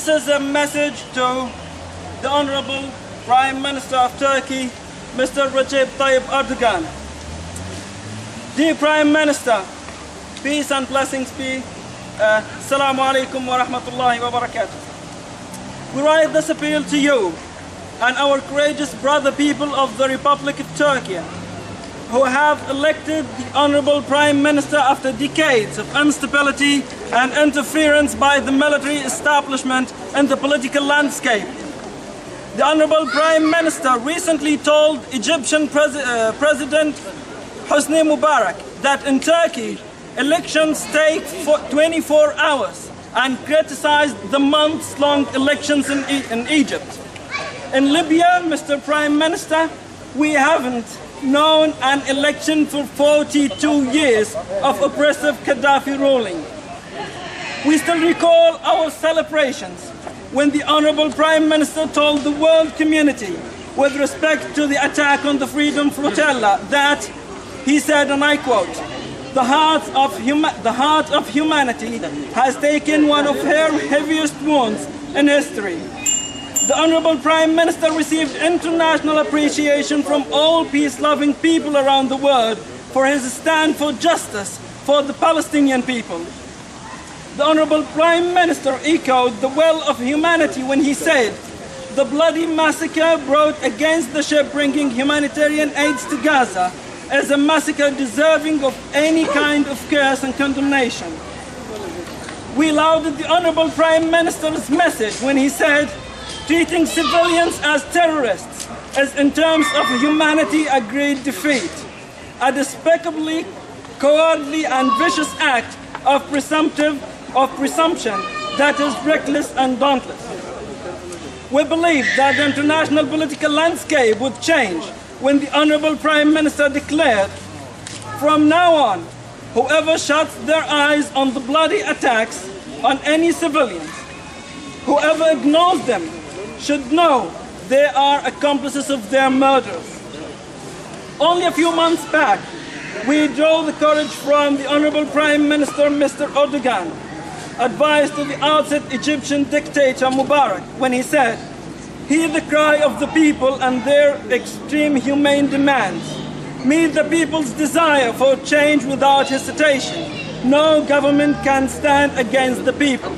This is a message to the Honorable Prime Minister of Turkey, Mr. Recep Tayyip Erdogan. Dear Prime Minister, peace and blessings be. Assalamu alaikum wa rahmatullahi wa barakatuh. We write this appeal to you and our courageous brother people of the Republic of Turkey, who have elected the Honorable Prime Minister after decades of instability and interference by the military establishment in the political landscape. The Honorable Prime Minister recently told Egyptian President Hosni Mubarak that in Turkey, elections take 24 hours and criticized the months-long elections in Egypt. In Libya, Mr. Prime Minister, we haven't known an election for 42 years of oppressive Gaddafi ruling. We still recall our celebrations when the Honorable Prime Minister told the world community with respect to the attack on the Freedom Flotilla that, he said, and I quote, the heart of humanity has taken one of her heaviest wounds in history. The Honorable Prime Minister received international appreciation from all peace-loving people around the world for his stand for justice for the Palestinian people. The Honorable Prime Minister echoed the will of humanity when he said, the bloody massacre brought against the ship bringing humanitarian aids to Gaza is a massacre deserving of any kind of curse and condemnation. We lauded the Honorable Prime Minister's message when he said, treating civilians as terrorists is in terms of humanity a great defeat, a despicably cowardly and vicious act of presumption that is reckless and dauntless. We believe that the international political landscape would change when the Honorable Prime Minister declared, from now on, whoever shuts their eyes on the bloody attacks on any civilians, whoever ignores them, should know they are accomplices of their murders. Only a few months back, we drew the courage from the Honorable Prime Minister, Mr. Erdogan, advised to the outset Egyptian dictator Mubarak when he said, hear the cry of the people and their extreme humane demands. Meet the people's desire for change without hesitation. No government can stand against the people.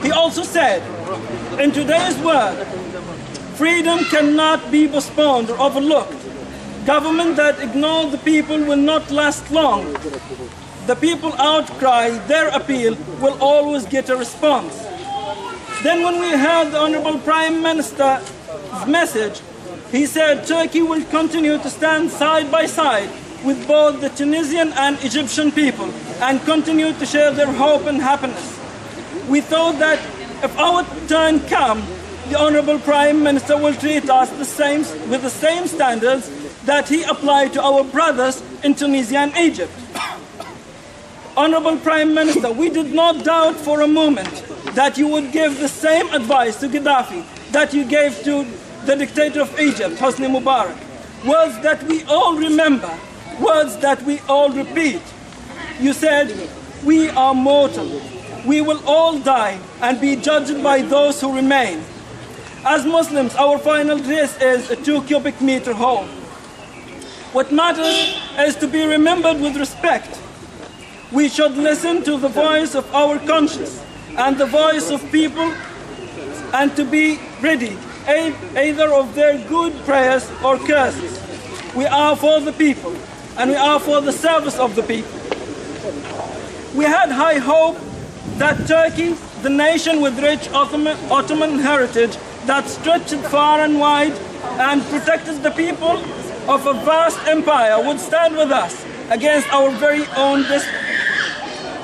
He also said, in today's world, freedom cannot be postponed or overlooked. Government that ignores the people will not last long. The people outcry, their appeal will always get a response. Then when we heard the Honorable Prime Minister's message, he said Turkey will continue to stand side by side with both the Tunisian and Egyptian people and continue to share their hope and happiness. We thought that if our turn comes, the Honorable Prime Minister will treat us with the same standards that he applied to our brothers in Tunisia and Egypt. Honorable Prime Minister, we did not doubt for a moment that you would give the same advice to Gaddafi that you gave to the dictator of Egypt, Hosni Mubarak. Words that we all remember, words that we all repeat. You said, we are mortal. We will all die and be judged by those who remain. As Muslims, our final dress is a 2 cubic meter hole. What matters is to be remembered with respect. We should listen to the voice of our conscience and the voice of people and to be ready either of their good prayers or curses. We are for the people and we are for the service of the people. We had high hope that Turkey, the nation with rich Ottoman heritage that stretched far and wide and protected the people of a vast empire, would stand with us against our very own destiny.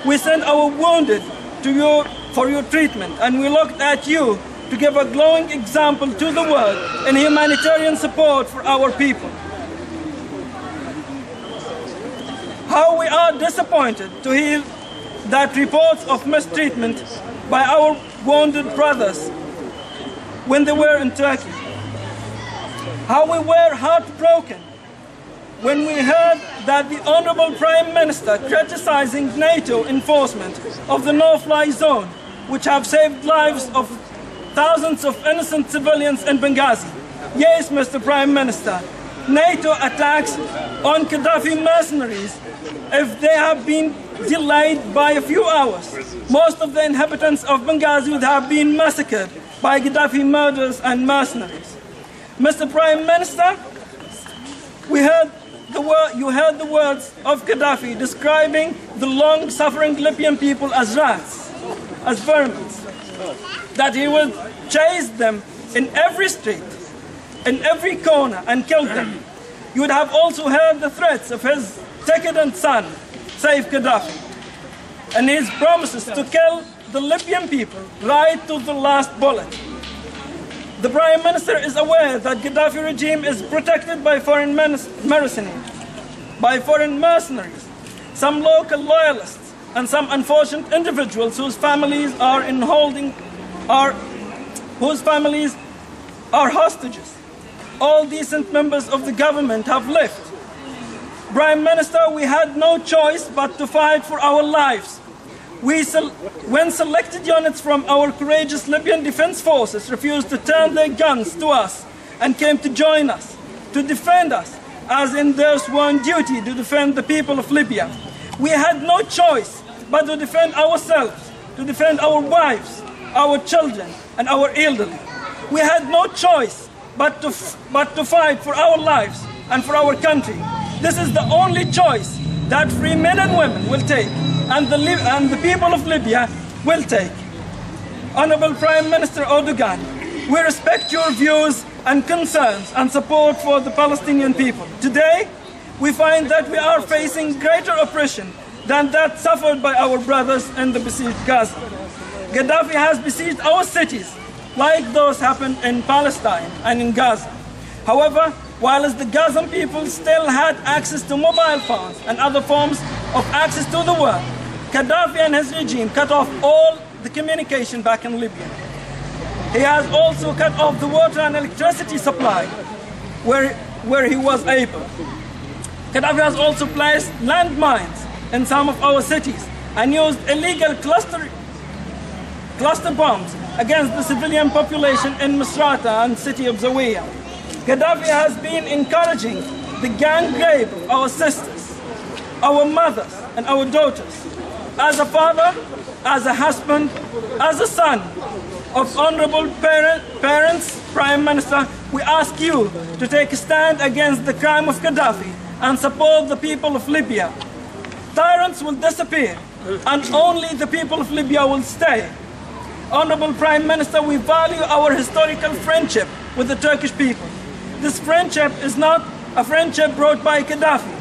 We sent our wounded to you for your treatment, and we looked at you to give a glowing example to the world in humanitarian support for our people. How we are disappointed to hear that reports of mistreatment by our wounded brothers when they were in Turkey. How we were heartbroken when we heard that the Honorable Prime Minister criticizing NATO enforcement of the no-fly zone which have saved lives of thousands of innocent civilians in Benghazi. Yes, Mr. Prime Minister, NATO attacks on Gaddafi mercenaries, if they have been delayed by a few hours, most of the inhabitants of Benghazi would have been massacred by Gaddafi murderers and mercenaries. Mr. Prime Minister, you heard the words of Gaddafi describing the long-suffering Libyan people as rats, as vermin, that he would chase them in every street, in every corner, and kill them. You would have also heard the threats of his decadent son, Saif Gaddafi, and his promises to kill the Libyan people right to the last bullet. The Prime Minister is aware that Gaddafi regime is protected by foreign mercenaries, some local loyalists, and some unfortunate individuals whose families are hostages. All decent members of the government have left. Prime Minister, we had no choice but to fight for our lives. When selected units from our courageous Libyan defense forces refused to turn their guns to us and came to join us, to defend us, as in their sworn duty to defend the people of Libya, we had no choice but to defend ourselves, to defend our wives, our children, and our elderly. We had no choice but to fight for our lives and for our country. This is the only choice that free men and women will take, and the people of Libya will take. Honorable Prime Minister Erdogan, we respect your views and concerns and support for the Palestinian people. Today, we find that we are facing greater oppression than that suffered by our brothers in the besieged Gaza. Gaddafi has besieged our cities, like those happened in Palestine and in Gaza. However, whilst the Gazan people still had access to mobile phones and other forms of access to the world, Gaddafi and his regime cut off all the communication back in Libya. He has also cut off the water and electricity supply where he was able. Gaddafi has also placed landmines in some of our cities and used illegal cluster bombs against the civilian population in Mosrata and city of Zawiya. Gaddafi has been encouraging the gang rape of our sisters, our mothers, and our daughters. As a father, as a husband, as a son of honorable parents, Prime Minister, we ask you to take a stand against the crime of Gaddafi and support the people of Libya. Tyrants will disappear, and only the people of Libya will stay. Honorable Prime Minister, we value our historical friendship with the Turkish people. This friendship is not a friendship brought by Gaddafi.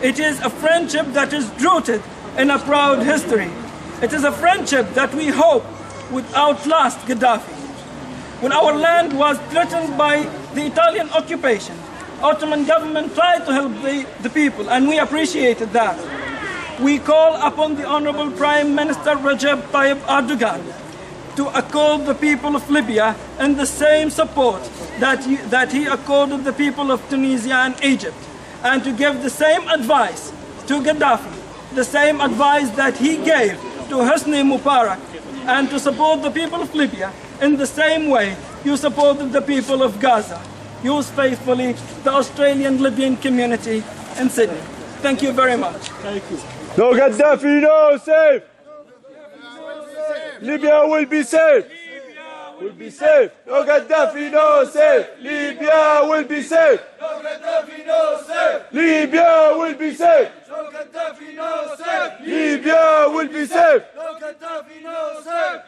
It is a friendship that is rooted in a proud history. It is a friendship that we hope would outlast Gaddafi. When our land was threatened by the Italian occupation, Ottoman government tried to help the people, and we appreciated that. We call upon the Honorable Prime Minister Recep Tayyip Erdogan to accord the people of Libya in the same support that he accorded the people of Tunisia and Egypt, and to give the same advice to Gaddafi, the same advice that he gave to Hosni Mubarak, and to support the people of Libya in the same way you supported the people of Gaza. Yours faithfully, the Australian Libyan community in Sydney. Thank you very much. Thank you. No Gaddafi, no safe. Libya will be safe. Will be safe. No Gaddafi, no safe. Libya will be safe. No Gaddafi, no safe. Libya will be safe. No Gaddafi, no safe. Libya will be safe. No Gaddafi, no safe.